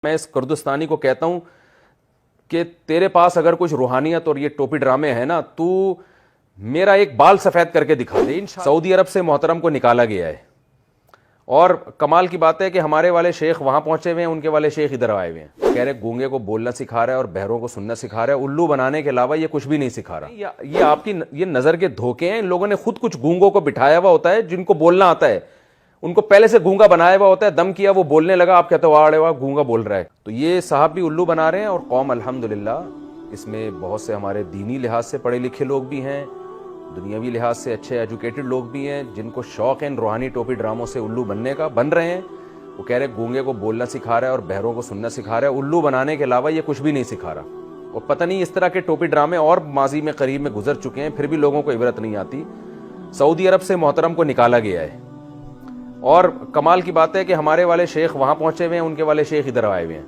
میں اس کردستانی کو کہتا ہوں کہ تیرے پاس اگر کچھ روحانیت اور یہ ٹوپی ڈرامے ہیں نا، تو میرا ایک بال سفید کر کے دکھا دے۔ سعودی عرب سے محترم کو نکالا گیا ہے، اور کمال کی بات ہے کہ ہمارے والے شیخ وہاں پہنچے ہوئے ہیں، ان کے والے شیخ ادھر آئے ہوئے ہیں۔ کہہ رہے گونگے کو بولنا سکھا رہا ہے اور بہروں کو سننا سکھا رہا ہے، الو بنانے کے علاوہ یہ کچھ بھی نہیں سکھا رہا۔ یہ آپ کی یہ نظر کے دھوکے ہیں۔ ان لوگوں نے خود کچھ گونگوں کو بٹھایا ہوا ہوتا ہے جن کو بولنا آتا ہے، ان کو پہلے سے گونگا بنایا ہوا ہوتا ہے، دم کیا وہ بولنے لگا، آپ کہتے ہو واڑے واہ گونگا بول رہا ہے۔ تو یہ صاحب بھی الو بنا رہے ہیں، اور قوم الحمدللہ اس میں بہت سے ہمارے دینی لحاظ سے پڑھے لکھے لوگ بھی ہیں، دنیاوی لحاظ سے اچھے ایجوکیٹڈ لوگ بھی ہیں، جن کو شوق ہے ان روحانی ٹوپی ڈراموں سے الو بننے کا، بن رہے ہیں۔ وہ کہہ رہے گونگے کو بولنا سکھا رہا ہے اور بہروں کو سننا سکھا رہا ہے، الو بنانے کے علاوہ یہ کچھ بھی نہیں سکھا رہا۔ اور پتہ نہیں اس طرح کے ٹوپی ڈرامے اور ماضی میں قریب میں گزر چکے ہیں، پھر بھی لوگوں کو عبرت نہیں آتی۔ سعودی عرب سے محترم کو نکالا گیا ہے، اور کمال کی بات ہے کہ ہمارے والے شیخ وہاں پہنچے ہوئے ہیں، ان کے والے شیخ ادھر آئے ہوئے ہیں۔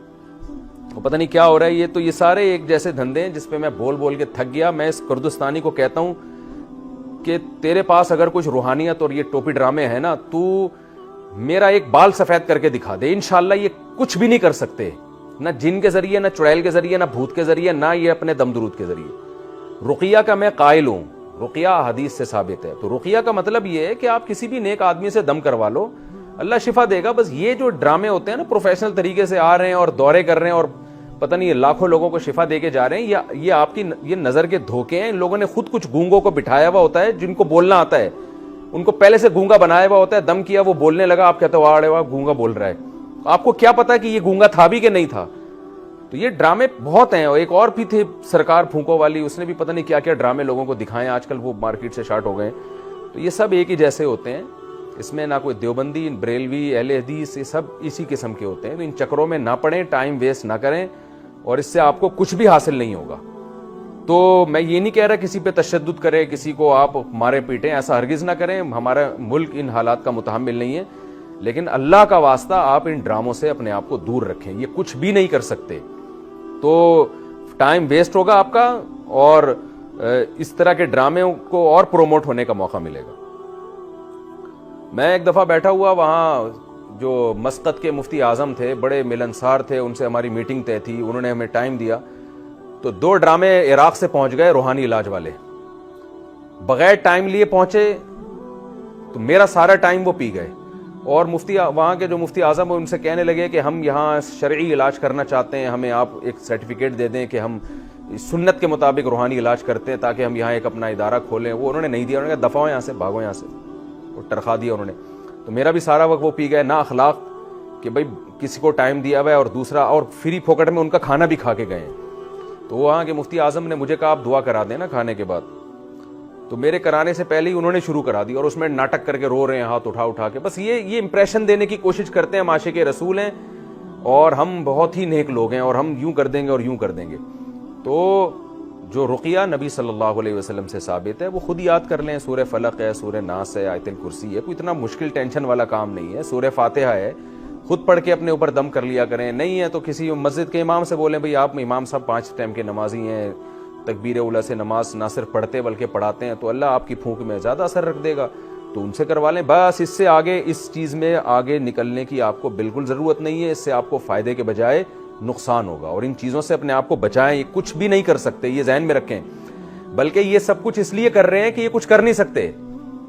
وہ پتہ نہیں کیا ہو رہا ہے۔ یہ سارے ایک جیسے دھندے ہیں جس پہ میں بول بول کے تھک گیا۔ میں اس کردستانی کو کہتا ہوں کہ تیرے پاس اگر کچھ روحانیت اور یہ ٹوپی ڈرامے ہیں نا، تو میرا ایک بال سفید کر کے دکھا دے۔ انشاءاللہ یہ کچھ بھی نہیں کر سکتے، نہ جن کے ذریعے، نہ چڑیل کے ذریعے، نہ بھوت کے ذریعے، نہ یہ اپنے دم درود کے ذریعے۔ رقیہ کا میں قائل ہوں، رقیہ حدیث سے ثابت ہے۔ تو رقیہ کا مطلب یہ ہے کہ آپ کسی بھی نیک آدمی سے دم کروا لو، اللہ شفا دے گا۔ بس یہ جو ڈرامے ہوتے ہیں نا، پروفیشنل طریقے سے آ رہے ہیں اور دورے کر رہے ہیں اور پتہ نہیں لاکھوں لوگوں کو شفا دے کے جا رہے ہیں، یہ آپ کی یہ نظر کے دھوکے ہیں۔ ان لوگوں نے خود کچھ گونگوں کو بٹھایا ہوا ہوتا ہے جن کو بولنا آتا ہے، ان کو پہلے سے گونگا بنایا ہوا ہوتا ہے، دم کیا وہ بولنے لگا، آپ کہتے ہو واڑے واہ گونگا بول رہا ہے۔ آپ کو کیا پتا کہ یہ گونگا تھا بھی کہ نہیں تھا؟ تو یہ ڈرامے بہت ہیں۔ اور ایک اور بھی تھے سرکار پھونکو والی، اس نے بھی پتہ نہیں کیا کیا ڈرامے لوگوں کو دکھائے، آج کل وہ مارکیٹ سے شارٹ ہو گئے۔ تو یہ سب ایک ہی جیسے ہوتے ہیں، اس میں نہ کوئی دیوبندی، بریلوی، اہل حدیث، یہ سب اسی قسم کے ہوتے ہیں۔ تو ان چکروں میں نہ پڑیں، ٹائم ویسٹ نہ کریں، اور اس سے آپ کو کچھ بھی حاصل نہیں ہوگا۔ تو میں یہ نہیں کہہ رہا کسی پہ تشدد کریں، کسی کو آپ مارے پیٹیں، ایسا ہرگز نہ کریں۔ ہمارا ملک ان حالات کا متحمل نہیں ہے، لیکن اللہ کا واسطہ آپ ان ڈراموں سے اپنے آپ کو دور رکھیں۔ یہ کچھ بھی نہیں کر سکتے، تو ٹائم ویسٹ ہوگا آپ کا، اور اس طرح کے ڈرامے کو اور پروموٹ ہونے کا موقع ملے گا۔ میں ایک دفعہ بیٹھا ہوا وہاں، جو مسقط کے مفتی اعظم تھے، بڑے ملنسار تھے، ان سے ہماری میٹنگ طے تھی، انہوں نے ہمیں ٹائم دیا۔ تو 2 ڈرامے عراق سے پہنچ گئے، روحانی علاج والے، بغیر ٹائم لیے پہنچے، تو میرا سارا ٹائم وہ پی گئے۔ اور مفتی وہاں کے جو مفتی اعظم ان سے کہنے لگے کہ ہم یہاں شرعی علاج کرنا چاہتے ہیں، ہمیں آپ ایک سرٹیفکیٹ دے دیں کہ ہم سنت کے مطابق روحانی علاج کرتے ہیں، تاکہ ہم یہاں ایک اپنا ادارہ کھولیں۔ وہ انہوں نے نہیں دیا، انہوں نے کہا دفعہ ہو یہاں سے، بھاگو یہاں سے، وہ ٹرخا دیا انہوں نے۔ تو میرا بھی سارا وقت وہ پی گئے۔ نہ اخلاق کہ بھائی کسی کو ٹائم دیا ہوا ہے، اور دوسرا اور فری پھوکٹ میں ان کا کھانا بھی کھا کے گئے ہیں۔ تو وہاں کے مفتی اعظم نے مجھے کہا آپ دعا کرا دیں نا کھانے کے بعد۔ تو میرے کرانے سے پہلے ہی انہوں نے شروع کرا دی، اور اس میں ناٹک کر کے رو رہے ہیں ہاتھ اٹھا اٹھا کے۔ بس یہ امپریشن دینے کی کوشش کرتے ہیں، ہم عاشق رسول ہیں اور ہم بہت ہی نیک لوگ ہیں، اور ہم یوں کر دیں گے اور یوں کر دیں گے۔ تو جو رقیہ نبی صلی اللہ علیہ وسلم سے ثابت ہے وہ خود یاد کر لیں۔ سورہ فلق ہے، سورہ ناس ہے، آیت الکرسی ہے، کوئی اتنا مشکل ٹینشن والا کام نہیں ہے۔ سورہ فاتحہ ہے، خود پڑھ کے اپنے اوپر دم کر لیا کریں۔ نہیں ہے تو کسی مسجد کے امام سے بولیں بھئی آپ امام صاحب 5 ٹائم کے نمازی ہیں، تکبیر اولیٰ سے نماز نہ صرف پڑھتے بلکہ پڑھاتے ہیں، تو اللہ آپ کی پھونک میں زیادہ اثر رکھ دے گا، تو ان سے کروا لیں۔ بس اس سے آگے اس چیز میں آگے نکلنے کی آپ کو بالکل ضرورت نہیں ہے۔ اس سے آپ کو فائدے کے بجائے نقصان ہوگا، اور ان چیزوں سے اپنے آپ کو بچائیں۔ یہ کچھ بھی نہیں کر سکتے، یہ ذہن میں رکھیں۔ بلکہ یہ سب کچھ اس لیے کر رہے ہیں کہ یہ کچھ کر نہیں سکتے۔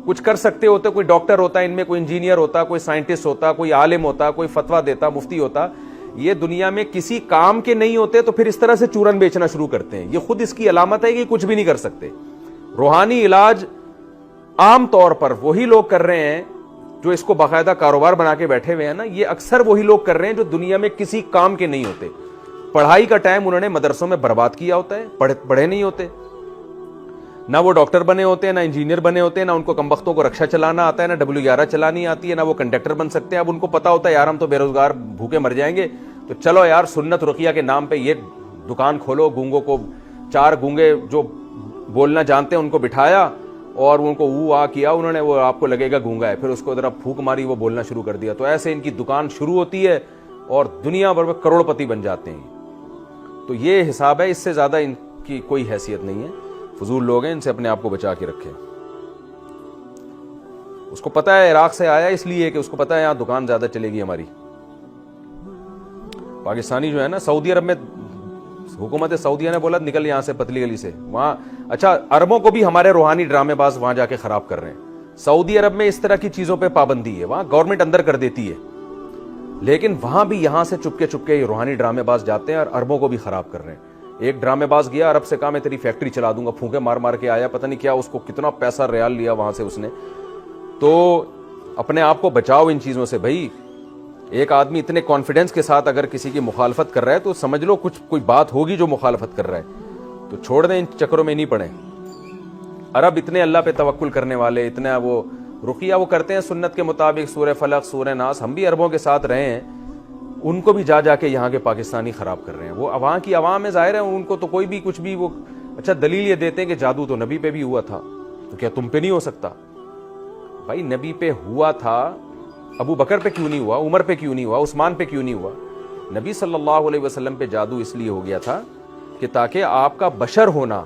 کچھ کر سکتے ہوتے، کوئی ڈاکٹر ہوتا، ان میں کوئی انجینئر ہوتا، کوئی سائنٹسٹ ہوتا، کوئی عالم ہوتا، کوئی فتویٰ دیتا، مفتی ہوتا۔ یہ دنیا میں کسی کام کے نہیں ہوتے تو پھر اس طرح سے چورن بیچنا شروع کرتے ہیں۔ یہ خود اس کی علامت ہے کہ کچھ بھی نہیں کر سکتے۔ روحانی علاج عام طور پر وہی لوگ کر رہے ہیں جو اس کو باقاعدہ کاروبار بنا کے بیٹھے ہوئے ہیں نا، یہ اکثر وہی لوگ کر رہے ہیں جو دنیا میں کسی کام کے نہیں ہوتے۔ پڑھائی کا ٹائم انہوں نے مدرسوں میں برباد کیا ہوتا ہے، پڑھے نہیں ہوتے، نہ وہ ڈاکٹر بنے ہوتے ہیں، نہ انجینئر بنے ہوتے ہیں، نہ ان کو کمبختوں کو رکشا چلانا آتا ہے، نہ W11 چلانی آتی ہے، نہ وہ کنڈکٹر بن سکتے ہیں۔ اب ان کو پتا ہوتا ہے یار ہم تو بے روزگار بھوکے مر جائیں گے، تو چلو یار سنت رقیہ کے نام پہ یہ دکان کھولو، گونگوں کو 4 گونگے جو بولنا جانتے ہیں ان کو بٹھایا، اور ان کو او آ کیا انہوں نے، وہ آپ کو لگے گا گونگا ہے، پھر اس کو ذرا پھونک ماری، وہ بولنا شروع کر دیا۔ تو ایسے ان کی دکان شروع ہوتی ہے اور دنیا بھر میں کروڑ پتی بن جاتے ہیں۔ تو یہ حساب ہے، اس سے زیادہ ان کی کوئی حیثیت نہیں ہے۔ فضول لوگ ہیں، ان سے اپنے آپ کو بچا کے رکھیں۔ اس کو پتا ہے عراق سے آیا اس لیے کہ اس کو پتا ہے یہاں دکان زیادہ چلے گی ہماری، पाकिस्तानी जो है ना, सऊदी अरब में हुकूमत सऊदीया ने बोला निकल यहाँ से पतली गली से, वहां अच्छा अरबों को भी हमारे रूहानी ड्रामेबाज वहां जाके खराब कर रहे हैं। सऊदी अरब में इस तरह की चीजों पे पाबंदी है, वहां गवर्नमेंट अंदर कर देती है, लेकिन वहां भी यहां से चुपके चुपके रूहानी ड्रामेबाज जाते हैं और अरबों को भी खराब कर रहे हैं। एक ड्रामेबाज गया अरब से, कहा मैं तेरी फैक्ट्री चला दूंगा, फूंके मार मार के आया, पता नहीं क्या उसको कितना पैसा रियाल लिया वहां से उसने। तो अपने आप को बचाओ इन चीजों से भाई। एक आदमी इतने कॉन्फिडेंस के साथ अगर किसी की मुखालफत कर रहा है तो समझ लो कुछ कोई बात होगी जो मुखालफत कर रहा है, तो छोड़ दें, इन चक्करों में नहीं पड़े। अरब इतने अल्लाह पे तवक्कुल करने वाले, इतना वो रुकिया वो करते हैं सुन्नत के मुताबिक, सूरह फलक सूरह नास, हम भी अरबों के साथ रहे हैं, उनको भी जा जाके यहाँ के पाकिस्तानी खराब कर रहे हैं। वो वहाँ की आवाम है, जाहिर है उनको तो कोई भी कुछ भी वो अच्छा दलील ये देते हैं कि जादू तो नबी पे भी हुआ था, तो क्या तुम पे नहीं हो सकता? भाई नबी पे हुआ था, अबू बकर पे क्यों नहीं हुआ, उमर पे क्यों नहीं हुआ, उस्मान पे क्यों नहीं हुआ? नबी सल्लल्लाहु अलैहि वसल्लम पे जादू इसलिए हो गया था कि ताकि आपका बशर होना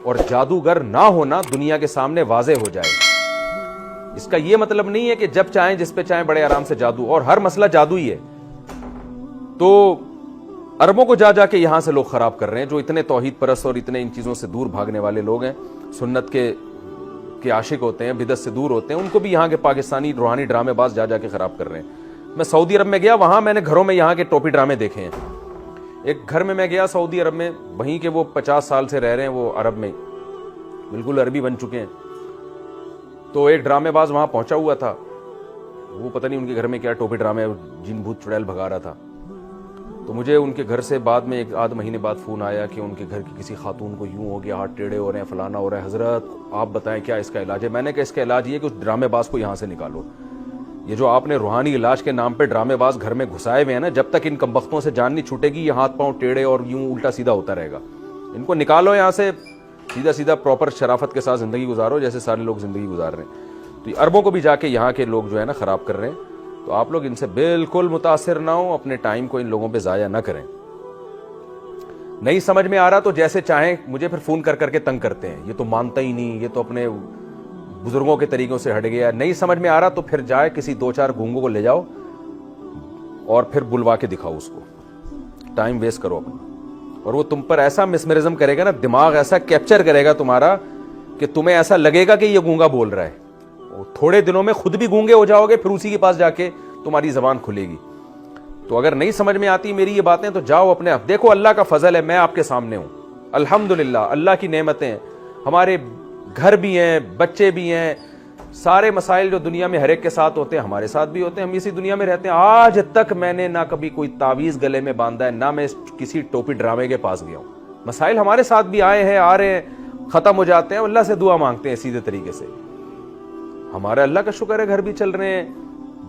और जादूगर ना होना दुनिया के सामने वाजे हो जाए। इसका यह मतलब नहीं है कि जब चाहें जिस पे चाहें बड़े आराम से जादू, और हर मसला जादू ही है। तो अरबों को जा जाके यहां से लोग खराब कर रहे हैं, जो इतने तौहीद परस्त और इतने इन चीजों से दूर भागने वाले लोग हैं, सुन्नत के आशिक होते हैं, बिदत से दूर होते हैं, उनको भी यहाँ के पाकिस्तानी रूहानी ड्रामेबाज जा जाके खराब कर रहे हैं। मैं सऊदी अरब में गया, वहां मैंने घरों में यहाँ के टोपी ड्रामे देखे हैं। एक घर में मैं गया सऊदी अरब में, वहीं के वो 50 साल से रह रहे हैं, वो अरब में बिल्कुल अरबी बन चुके हैं। तो एक ड्रामेबाज वहां पहुंचा हुआ था, वो पता नहीं उनके घर में क्या टोपी ड्रामे जिन भूत चुड़ैल भगा रहा था। तो मुझे उनके घर से बाद में एक आध महीने बाद फ़ोन आया कि उनके घर की किसी खातून को यूं हो गया, हाथ टेढ़े हो रहे हैं, फलाना हो रहा है, हजरत आप बताएं क्या इसका इलाज है? मैंने कहा इसका इलाज ये कि उस ड्रामेबाज को यहाँ से निकालो। ये जो आपने रूहानी इलाज के नाम पे ड्रामेबाज घर में घुसाए हुए हैं ना, जब तक इन कमबख्तों से जान नहीं छूटेगी, ये हाथ पांव टेढ़े और यूं उल्टा सीधा होता रहेगा। इनको निकालो यहाँ से, सीधा सीधा प्रॉपर शराफत के साथ ज़िंदगी गुजारो जैसे सारे लोग ज़िंदगी गुजार रहे हैं। तो अरबों को भी जाके यहाँ के लोग जो है ना ख़राब कर रहे हैं। तो आप लोग इनसे बिल्कुल मुतासिर ना हो, अपने टाइम को इन लोगों पर ज़ाया ना करें। नहीं समझ में आ रहा तो जैसे चाहें मुझे फिर फ़ोन कर करके तंग करते हैं, ये तो मानता ही नहीं, ये तो अपने बुजुर्गों के तरीकों से हट गया। नहीं समझ में आ रहा तो फिर जाए किसी 2-4 गूंगों को ले जाओ और फिर बुलवा के दिखाओ उसको, टाइम वेस्ट करो अपना। और वो तुम पर ऐसा मिसमरिज्म करेगा ना, दिमाग ऐसा कैप्चर करेगा तुम्हारा कि तुम्हें ऐसा लगेगा कि ये गूंगा बोल रहा है। थोड़े दिनों में खुद भी गूंगे हो जाओगे, फिर उसी के पास जाके तुम्हारी जबान खुलेगी। तो अगर नहीं समझ में आती मेरी ये बातें तो जाओ अपने आप देखो, अल्लाह का फजल है, मैं आपके सामने हूं, अल्हम्दुलिल्लाह, अल्लाह की नेमतें, हमारे घर भी हैं, बच्चे भी हैं, सारे मसाइल जो दुनिया में हर एक के साथ होते हैं हमारे साथ भी होते हैं, हम इसी दुनिया में रहते हैं। आज तक मैंने ना कभी कोई तावीज़ गले में बांधा है, ना मैं किसी टोपी ड्रामे के पास गया हूं। मसाइल हमारे साथ भी आए हैं, आ रहे हैं, खत्म हो जाते हैं, अल्लाह से दुआ मांगते हैं सीधे तरीके से। हमारा अल्लाह का शुक्र है घर भी चल रहे हैं,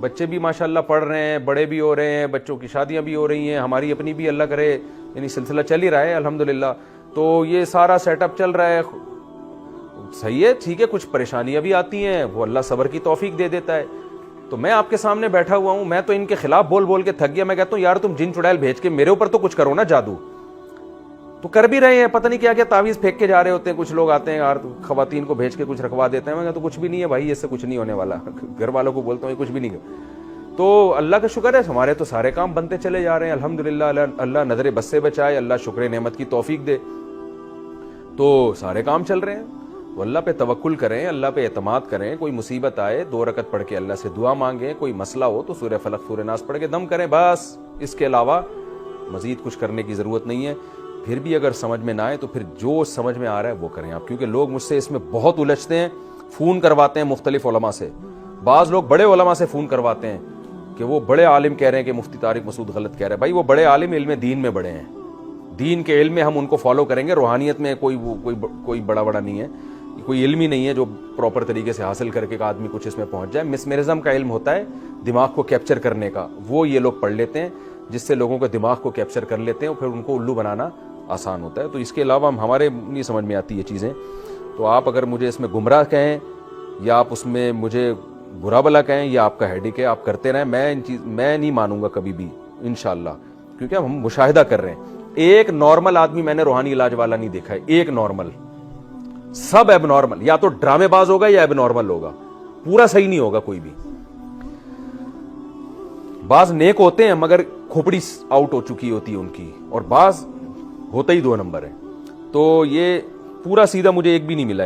बच्चे भी माशाल्लाह पढ़ रहे हैं, बड़े भी हो रहे हैं, बच्चों की शादियां भी हो रही हैं, हमारी अपनी भी अल्लाह करे यानी सिलसिला चल ही रहा है अल्हम्दुलिल्लाह। तो ये सारा सेटअप चल रहा है, सही है, ठीक है। कुछ परेशानियां भी आती हैं, वो अल्लाह सब्र की तौफीक दे देता है। तो मैं आपके सामने बैठा हुआ हूं, मैं तो इनके खिलाफ बोल बोल के थक गया। मैं कहता हूं यार तुम जिन चुड़ैल भेज के मेरे ऊपर तो कुछ करो ना, जादू तो कर भी रहे हैं, पता नहीं क्या क्या तावीज़ फेंक के जा रहे होते हैं। कुछ लोग आते हैं यार खवातीन को भेज के कुछ रखवा देते हैं। मैं कहता तो कुछ भी नहीं है भाई, इससे कुछ नहीं होने वाला। घर वालों को बोलता हूँ कुछ भी नहीं। तो अल्लाह का शुक्र है, हमारे तो सारे काम बनते चले जा रहे हैं अल्हम्दुलिल्लाह। अल्लाह नजर बस से बचाए, अल्लाह शुक्र नेमत की तौफीक दे, तो सारे काम चल रहे हैं। तो अल्लाह पे तवक्कुल करें, अल्लाह पे एतमाद करें। कोई मुसीबत आए 2 रकत पढ़ के अल्लाह से दुआ मांगें, कोई मसला हो तो सूरह फलक सूरह नास पढ़ के दम करें, बस। इसके अलावा मजीद कुछ करने की ज़रूरत नहीं है। फिर भी अगर समझ में ना आए तो फिर जो समझ में आ रहा है वो करें आप, क्योंकि लोग मुझसे इसमें बहुत उलझते हैं, फ़ोन करवाते हैं मुख्तलिफ उलमा से। बाज़ लोग बड़े उलमा से फ़ोन करवाते हैं कि वो बड़े आलिम कह रहे हैं कि मुफ्ती तारिक मसूद गलत कह रहे हैं। भाई वो बड़े आलिम इल्म दीन में बड़े हैं, दीन के इल्म में हम उनको फॉलो करेंगे। रूहानियत में कोई बड़ा नहीं है, कोई इल्म ही नहीं है जो प्रॉपर तरीके से हासिल करके का आदमी कुछ इसमें पहुंच जाए। मिसमेरिज्म का इल्म होता है दिमाग को कैप्चर करने का, वो ये लोग पढ़ लेते हैं, जिससे लोगों के दिमाग को कैप्चर कर लेते हैं और फिर उनको उल्लू बनाना आसान होता है। तो इसके अलावा हमारे नहीं समझ में आती ये चीज़ें। तो आप अगर मुझे इसमें गुमराह कहें या आप उसमें मुझे बुरा भला कहें, या आपका हेडिक है, आप करते रहें, मैं नहीं मानूंगा कभी भी इंशाअल्लाह, क्योंकि हम मुशाहिदा कर रहे हैं। एक नॉर्मल आदमी मैंने रूहानी इलाज वाला नहीं देखा है, एक नॉर्मल। सब एबनॉर्मल, या तो ड्रामेबाज होगा या एबनॉर्मल होगा, पूरा सही नहीं होगा कोई भी। बाज नेक होते हैं मगर کھوپڑی آؤٹ ہو چکی ہوتی ہے ان کی, اور بعض ہوتا ہی 2 نمبر ہے. تو یہ پورا سیدھا مجھے ایک بھی نہیں ملا.